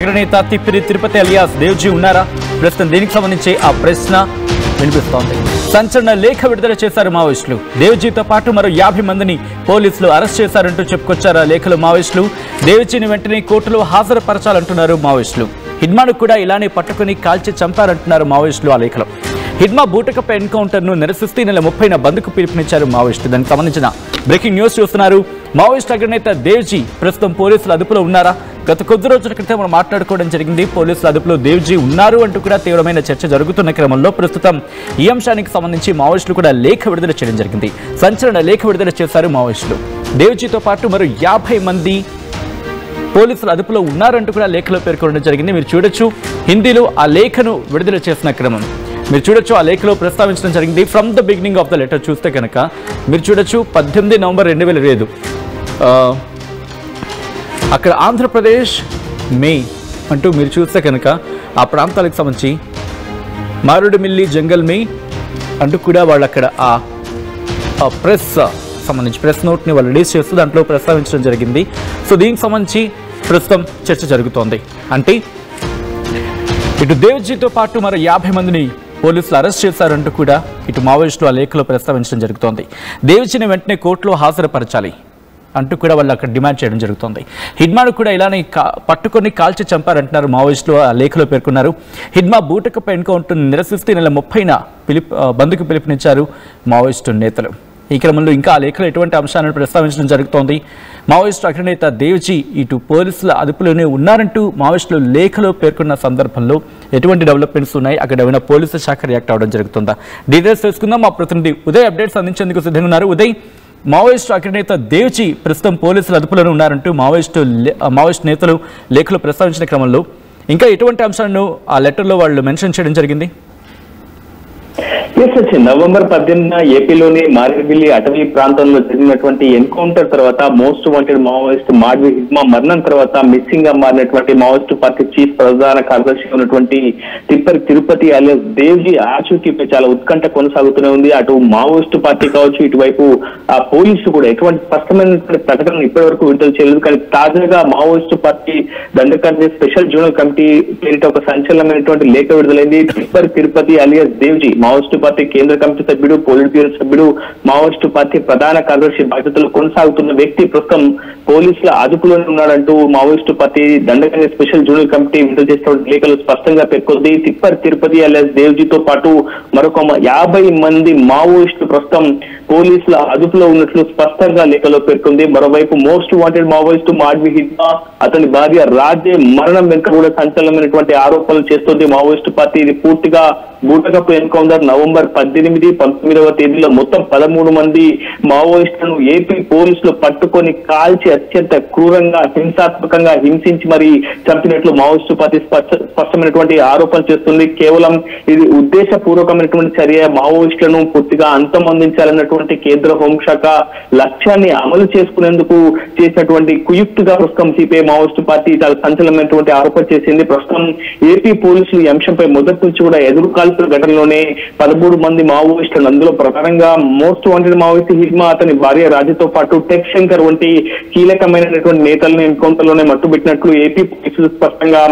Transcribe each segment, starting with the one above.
నేత తిప్పిరి తిరుపతి అలియాస్ దేవ్జీ ఉన్నారా? ప్రస్తుతం దీనికి సంబంధించి ఆ ప్రశ్న వినిపిస్తోంది. సంచలన లేఖ విడుదల చేశారు మావోయిస్టులు. దేవ్జీతో పాటు మరో 50 మందిని పోలీసులు అరెస్ట్ చేశారంటూ చెప్పుకొచ్చారు ఆ లేఖలు మావోయిస్టులు. దేవ్జీని వెంటనే కోర్టులో హాజరుపరచాలంటున్నారు మావోయిస్టులు. హిడ్మాను కూడా ఇలానే పట్టుకుని కాల్చి చంపారంటున్నారు మావోయిస్టులు ఆ లేఖలో. హిడ్మా బూటకపై ఎన్కౌంటర్ను నిరసిస్తూ నెల 30న బంద్కు పిలుపునిచ్చారు మావోయిస్టులు. దానికి సంబంధించిన బ్రేకింగ్ న్యూస్ చూస్తున్నారు. మావోయిస్టు అగ్రనేత దేవ్జీ ప్రస్తుతం పోలీసుల అదుపులో ఉన్నారా? గత కొద్ది రోజుల క్రితం మనం మాట్లాడుకోవడం జరిగింది. పోలీసుల అదుపులో దేవ్జీ ఉన్నారు అంటూ కూడా తీవ్రమైన చర్చ జరుగుతున్న క్రమంలో ప్రస్తుతం ఈ అంశానికి సంబంధించి మావోయిస్టులు కూడా లేఖ విడుదల చేయడం జరిగింది. సంచలన లేఖ విడుదల చేశారు మావోయిస్టులు. దేవ్జీతో పాటు మరో 50 మంది పోలీసుల అదుపులో ఉన్నారంటూ కూడా లేఖలో పేర్కొనడం జరిగింది. మీరు చూడొచ్చు, హిందీలో ఆ లేఖను విడుదల చేసిన క్రమం మీరు చూడొచ్చు. ఆ లేఖలో ప్రస్తావించడం జరిగింది. From the beginning of the letter చూస్తే కనుక మీరు చూడొచ్చు 18 నవంబర్ 2005 అక్కడ ఆంధ్రప్రదేశ్ మే అంటూ మీరు చూస్తే కనుక ఆ ప్రాంతాలకు సంబంధించి మారేడుమిల్లి జంగల్ మే అంటూ కూడా వాళ్ళు అక్కడ ఆ ప్రెస్ సంబంధించి ప్రెస్ నోట్ని వాళ్ళు రిలీజ్ చేస్తూ దాంట్లో ప్రస్తావించడం జరిగింది. సో దీనికి సంబంధించి ప్రస్తుతం చర్చ జరుగుతోంది. అంటే ఇటు దేవ్జీతో పాటు మరో 50 మందిని పోలీసులు అరెస్ట్ చేశారంటూ కూడా ఇటు మావోయిస్టులు ఆ లేఖలో ప్రస్తావించడం జరుగుతోంది. దేవ్జీని వెంటనే కోర్టులో హాజరుపరచాలి అంటూ కూడా వాళ్ళు అక్కడ డిమాండ్ చేయడం జరుగుతోంది. హిడ్మాను కూడా ఇలానే పట్టుకొని కాల్చి చంపారంటున్నారు మావోయిస్టులు ఆ లేఖలో పేర్కొన్నారు. హిడ్మా బూటకపై ఎన్కౌంటర్ను నిరసిస్తూ నెల 30న బంద్కు పిలుపునిచ్చారు మావోయిస్టు నేతలు. ఈ క్రమంలో ఇంకా ఆ లేఖలో ఎటువంటి అంశాలను ప్రస్తావించడం జరుగుతోంది. మావోయిస్టు అగ్రనేత దేవ్జీ ఇటు పోలీసుల అదుపులోనే ఉన్నారంటూ మావోయిస్టులు లేఖలో పేర్కొన్న సందర్భంలో ఎటువంటి డెవలప్మెంట్స్ ఉన్నాయి, అక్కడ ఏమైనా పోలీసు శాఖ రియాక్ట్ అవ్వడం జరుగుతుందా? డీటెయిల్స్ తెలుసుకుందాం. మా ప్రతినిధి ఉదయ్ అప్డేట్స్ అందించేందుకు సిద్ధంగా ఉన్నారు. ఉదయ్, మావోయిస్టు అగ్రనేత దేవ్జీ ప్రస్తుతం పోలీసుల అదుపులోనే ఉన్నారంటూ మావోయిస్టు నేతలు లేఖలో ప్రస్తావించిన క్రమంలో ఇంకా ఎటువంటి అంశాలను ఆ లెటర్లో వాళ్ళు మెన్షన్ చేయడం జరిగింది? నవంబర్ 18న ఏపీలోని మారేడుమిల్లి అటవీ ప్రాంతంలో జరిగినటువంటి ఎన్కౌంటర్ తర్వాత మోస్ట్ వాంటెడ్ మావోయిస్ట్ మాడ్వి హిడ్మా మరణం తర్వాత మిస్సింగ్ గా మారినటువంటి మావోయిస్టు పార్టీ చీఫ్ ప్రధాన కార్యదర్శి ఉన్నటువంటి తిప్పరి తిరుపతి అలియాస్ దేవ్జీ ఆచూకీపై చాలా ఉత్కంఠ కొనసాగుతూనే ఉంది. అటు మావోయిస్టు పార్టీ కావచ్చు, ఇటువైపు ఆ పోలీసులు కూడా ఎటువంటి స్పష్టమైనటువంటి ప్రకటన ఇప్పటి వరకు విడుదల చేయలేదు. కానీ తాజాగా Maoist party Dandakaranya special zonal committee పేరిట ఒక సంచలనమైనటువంటి లేఖ విడుదలైంది. Tippari Tirupati alias Devji Maoist party కేంద్ర కమిటీ సభ్యుడు, పోలిట్ బ్యూరో సభ్యుడు, మావోయిస్టు పార్టీ ప్రధాన కార్యదర్శి బాధ్యతలు కొనసాగుతున్న వ్యక్తి ప్రస్తుతం పోలీసుల అదుపులోనే ఉన్నాడంటూ Maoist party Dandakaranya special zonal committee విడుదల చేసిన లేఖలు స్పష్టంగా పేర్కొంది. తిప్పరి తిరుపతి అలియాస్ దేవ్జీతో పాటు మరొక 50 మంది మావోయిస్టులు ప్రస్తుతం పోలీసుల అదుపులో ఉన్నట్లు స్పష్టంగా లేఖలో పేర్కొంది. మరోవైపు మోస్ట్ వాంటెడ్ మావోయిస్టు మాడ్వి హిడ్మా, అతని భార్య రాజే మరణం వెనుక కూడా సంచలనమైనటువంటి ఆరోపణలు చేస్తుంది మావోయిస్టు పార్టీ. ఇది పూర్తిగా బూటకపు ఎన్కౌంటర్ నవంబర్ 18, 19వ తేదీలో మొత్తం 13 మంది మావోయిస్టులను ఏపీ పోలీసులు పట్టుకొని కాల్చి అత్యంత క్రూరంగా హింసాత్మకంగా హింసించి మరి చంపినట్లు మావోయిస్టు పార్టీ స్పష్టమైనటువంటి ఆరోపణలు చేస్తుంది. కేవలం ఇది ఉద్దేశపూర్వకమైనటువంటి చర్య, మావోయిస్టులను పూర్తిగా అంతమొందించాలన్నటువంటి కేంద్ర హోంశాఖ లక్ష్యాన్ని అమలు చేసుకునేందుకు చేసినటువంటి కుయుక్తిగా ప్రస్తుతం సిపిఐ మావోయిస్టు పార్టీ చాలా సంచలనమైనటువంటి ఆరోపణ చేసింది. ప్రస్తుతం ఏపీ పోలీసులు ఈ అంశంపై మొదటి నుంచి కూడా ఎదురు కాల్పుల ఘటనలోనే 13 మంది మావోయిస్టులు, అందులో ప్రధానంగా మోస్ట్ వాంటెడ్ మావోయిస్ట్ హిడ్మా, అతని భార్య రాజుతో పాటు టెక్ శంకర్ వంటి కీలకమైనటువంటి నేతలను ఎన్కౌంటర్ లోనే మట్టుబెట్టినట్లు ఏపీ పోలీసులు స్పష్టంగా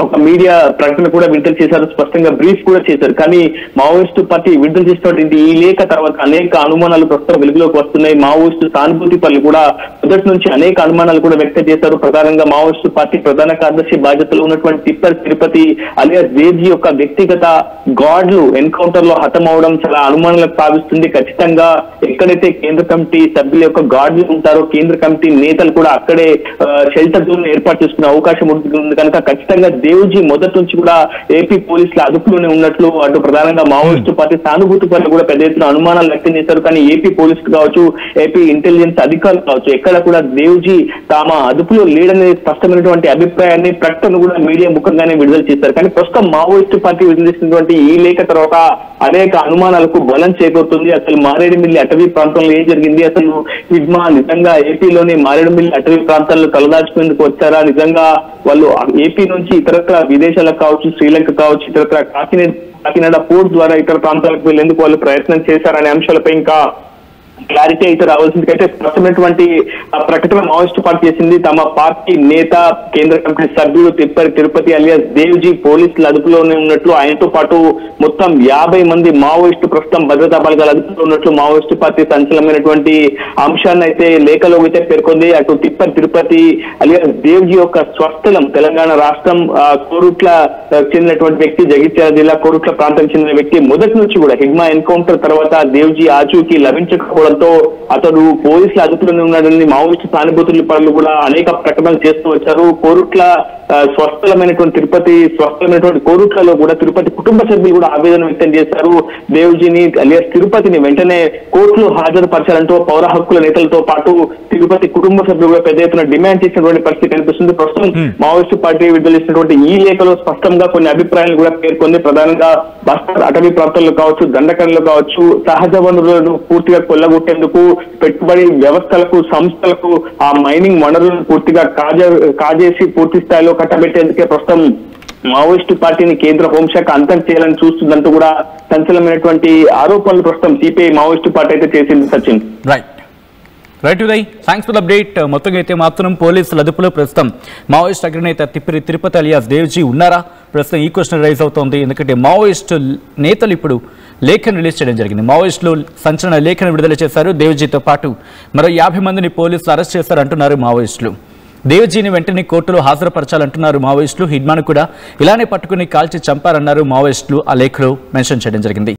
ఒక మీడియా ప్రకటన కూడా విడుదల చేశారు, స్పష్టంగా బ్రీఫ్ కూడా చేశారు. కానీ మావోయిస్టు పార్టీ విడుదల చేసినటువంటి ఈ లేఖ తర్వాత అనేక అనుమానాలు ప్రస్తుతం వెలుగులోకి వస్తున్నాయి. మావోయిస్టు సానుభూతి పనులు కూడా మొదటి నుంచి అనేక అనుమానాలు కూడా వ్యక్తం చేశారు. ప్రధానంగా మావోయిస్టు పార్టీ ప్రధాన కార్యదర్శి బాధ్యతలు ఉన్నటువంటి తిప్పరి తిరుపతి అలియాస్ దేవ్జీ యొక్క వ్యక్తిగత గార్డులు ఎన్కౌంటర్ లో హతమవడం చాలా అనుమానాలకు సాగిస్తుంది. ఖచ్చితంగా ఎక్కడైతే కేంద్ర కమిటీ సభ్యుల యొక్క గార్డులు ఉంటారో కేంద్ర కమిటీ నేతలు కూడా అక్కడే షెల్టర్ జోన్ ఏర్పాటు చేసుకునే అవకాశం ఉంటుంది. కనుక ఖచ్చితంగా దేవ్జీ మొదటి నుంచి కూడా ఏపీ పోలీసుల అదుపులోనే ఉన్నట్లు అటు ప్రధానంగా మావోయిస్టు పార్టీ సానుభూతి పనులు కూడా పెద్ద ఎత్తున అనుమానాలు వ్యక్తం చేశారు. కానీ ఏపీ పోలీసులు కావచ్చు, ఏపీ ఇంటెలిజెన్స్ అధికారులు కావచ్చు, ఎక్కడ కూడా దేవ్జీ తమ అదుపులో లేడనే స్పష్టమైనటువంటి అభిప్రాయాన్ని ప్రకటన కూడా మీడియా ముఖంగానే విడుదల చేశారు. కానీ ప్రస్తుతం మావోయిస్టు పార్టీ విడుదల చేసినటువంటి ఈ లేఖ తర్వాత అనేక అనుమానాలకు బలం చేకూరుతుంది. అసలు మారేడుమిల్లి అటవీ ప్రాంతంలో ఏం జరిగింది, అసలు హిడ్మా నిజంగా ఏపీలోని మారేడుమిల్లి అటవీ ప్రాంతాల్లో తలదాచుకునేందుకు వచ్చారా, నిజంగా వాళ్ళు ఏపీ నుంచి ఇతరత్ర విదేశాలకు కావచ్చు, శ్రీలంక కావచ్చు, ఇతరత్ర కాకినాడ పోర్ట్ ద్వారా ఇతర ప్రాంతాలకు వెళ్లేందుకు వాళ్ళు ప్రయత్నం చేశారనే అంశాలపై ఇంకా క్లారిటీ అయితే రావాల్సింది. అయితే స్పష్టమైనటువంటి ప్రకటన మావోయిస్టు పార్టీ చేసింది. తమ పార్టీ నేత, కేంద్ర కమిటీ సభ్యుడు తిరుపతి అలియాస్ దేవ్జీ పోలీసుల అదుపులోనే ఉన్నట్లు, ఆయనతో పాటు మొత్తం 50 మంది మావోయిస్టు ప్రస్తుతం భద్రతా బలగాల అదుపులో ఉన్నట్లు మావోయిస్టు పార్టీ సంచలనమైనటువంటి అంశాన్ని అయితే లేఖలో అయితే పేర్కొంది. అటు తిరుపతి అలియాస్ దేవ్జీ యొక్క స్వస్థలం తెలంగాణ రాష్ట్రం కోరుట్ల చెందినటువంటి వ్యక్తి, జగిత్యాల జిల్లా కోరుట్ల ప్రాంతానికి చెందిన వ్యక్తి. మొదటి నుంచి కూడా హిడ్మా ఎన్కౌంటర్ తర్వాత దేవ్జీ ఆచూకీ లభించకపోవడంతో అతడు పోలీసుల అదుపులోనే ఉన్నాడని మావోయిస్టు సానుభూతుల పనులు కూడా అనేక ప్రకటనలు చేస్తూ వచ్చారు. కోరుట్ల స్వస్థలమైనటువంటి కోరుట్లలో కూడా తిరుపతి కుటుంబ సభ్యులు కూడా ఆవేదన వ్యక్తం చేశారు. దేవ్జీని అలియాస్ తిరుపతిని వెంటనే కోర్టులో హాజరుపరచాలంటూ పౌర హక్కుల నేతలతో పాటు తిరుపతి కుటుంబ సభ్యులు కూడా పెద్ద ఎత్తున డిమాండ్ చేసినటువంటి పరిస్థితి కనిపిస్తుంది. ప్రస్తుతం మావోయిస్టు పార్టీ విడుదల చేసినటువంటి ఈ లేఖలో స్పష్టంగా కొన్ని అభిప్రాయాలు కూడా పేర్కొంది. ప్రధానంగా బస్తర్ అటవీ ప్రాంతాల్లో కావచ్చు, దండకరణలో కావచ్చు, సహజ వనరులను పూర్తిగా కొల్లగొట్టేందుకు పెట్టుబడి వ్యవస్థలకు, సంస్థలకు ఆ మైనింగ్ వనరులను పూర్తిగా కాజేసి పూర్తి స్థాయిలో కట్టబెట్టేందుకే ప్రస్తుతం మావోయిస్టు పార్టీని కేంద్ర హోంశాఖ అంతం చేయాలని చూస్తుందంటూ కూడా సంచలనమైనటువంటి ఆరోపణలు ప్రస్తుతం సిపిఐ మావోయిస్టు పార్టీ అయితే చేసింది. Sachin. Right Uday, thanks for the update. మొత్తంగా అయితే మాత్రం పోలీసుల అదుపులో ప్రస్తుతం మావోయిస్ట్ అగ్రనేత తిరుపతి అలియాస్ దేవ్జీ ఉన్నారా? ప్రస్తుతం ఈ క్వశ్చన్ రైజ్ అవుతోంది. ఎందుకంటే మావోయిస్టు నేతలు ఇప్పుడు లేఖను రిలీజ్ చేయడం జరిగింది. మావోయిస్టులు సంచలన లేఖను విడుదల చేశారు. దేవ్జీతో పాటు మరో 50 మందిని పోలీసులు అరెస్ట్ చేశారంటున్నారు మావోయిస్టులు. దేవ్జీని వెంటనే కోర్టులో హాజరుపరచాలంటున్నారు మావోయిస్టులు. హిడ్మాను కూడా ఇలానే పట్టుకుని కాల్చి చంపారన్నారు మావోయిస్టులు ఆ లేఖలో మెన్షన్ చేయడం జరిగింది.